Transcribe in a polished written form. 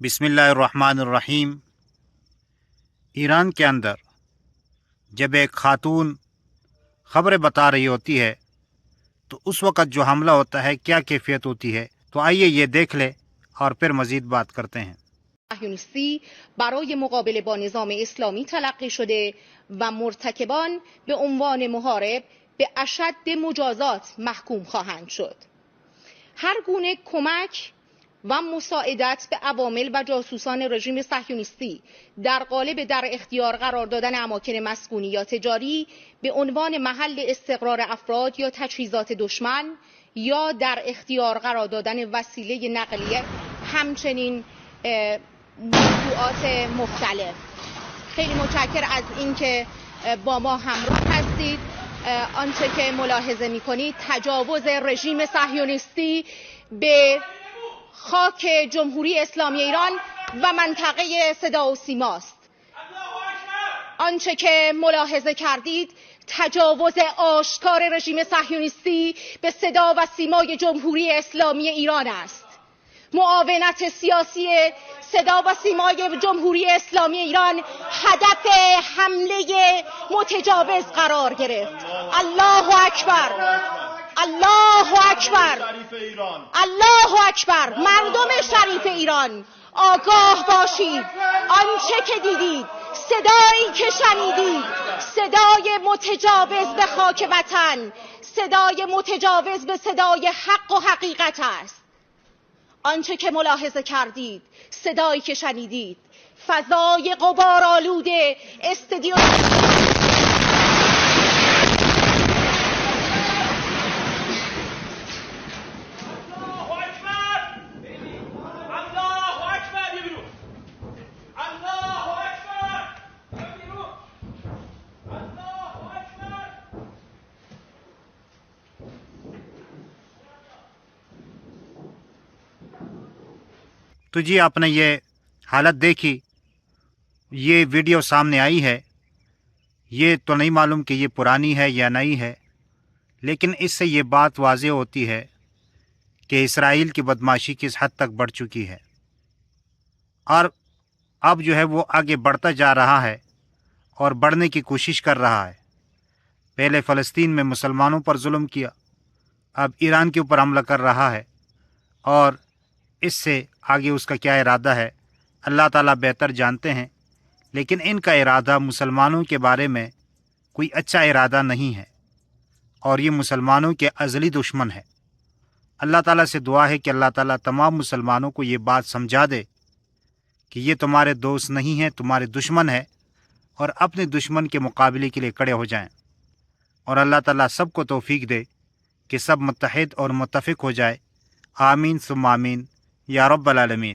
बिस्मिल्लाहिर्रहमानिर्रहीम। ईरान के अंदर जब एक खातून ख़बरें बता रही होती है तो उस वक़्त जो हमला होता है क्या कैफियत होती है, तो आइए ये देख ले और फिर मज़ीद बात करते हैं। صهیونیستی برای مقابله با نظام اسلامی تلقی شده و مرتکبان به عنوان محارب به اشد مجازات محکوم خواهند شد. هر گونه کمک و مساعدت به عوامل و جاسوسان رژیم صهیونیستی در قالب در اختیار قرار دادن اماکن مسکونی یا تجاری به عنوان محل استقرار افراد یا تجهیزات دشمن یا در اختیار قرار دادن وسیله نقلیه، همچنین موضوعات مختلف. خیلی متشکر از اینکه با ما همراه هستید. آنچه که ملاحظه می‌کنید تجاوز رژیم صهیونیستی به خاک جمهوری اسلامی ایران و منطقه صدا و سیماست. آنچه که ملاحظه کردید تجاوز آشکار رژیم صهیونیستی به صدا و سیمای جمهوری اسلامی ایران است. معاونت سیاسی صدا و سیمای جمهوری اسلامی ایران هدف حمله متجاوز قرار گرفت. الله اکبر، الله اکبر، الله اکبر. مردم شریف ایران آگاه باشید. آنچه که دیدید، صدایی که شنیدید، صدای متجاوز به خاک وطن، صدای متجاوز به صدای حق و حقیقت است. آنچه که ملاحظه کردید، صدایی که شنیدید، فضای غبارآلود استادیوم तो जी आपने ये हालत देखी, ये वीडियो सामने आई है। ये तो नहीं मालूम कि ये पुरानी है या नई है, लेकिन इससे ये बात वाज़ेह होती है कि इसराइल की बदमाशी किस हद तक बढ़ चुकी है और अब जो है वो आगे बढ़ता जा रहा है और बढ़ने की कोशिश कर रहा है। पहले फ़लस्तीन में मुसलमानों पर जुल्म किया, अब ईरान के ऊपर हमला कर रहा है और इससे आगे उसका क्या इरादा है अल्लाह ताला बेहतर जानते हैं। लेकिन इनका इरादा मुसलमानों के बारे में कोई अच्छा इरादा नहीं है और ये मुसलमानों के अज़ली दुश्मन है। अल्लाह ताला से दुआ है कि अल्लाह ताला तमाम मुसलमानों को ये बात समझा दे कि ये तुम्हारे दोस्त नहीं हैं, तुम्हारे दुश्मन है, और अपने दुश्मन के मुकाबले के लिए खड़े हो जाएं। और अल्लाह ताला सबको तौफीक दे कि सब मुत्तहिद और मुत्तफ़िक हो जाए। आमीन सुम्मा आमीन या रब्बल आलमीन।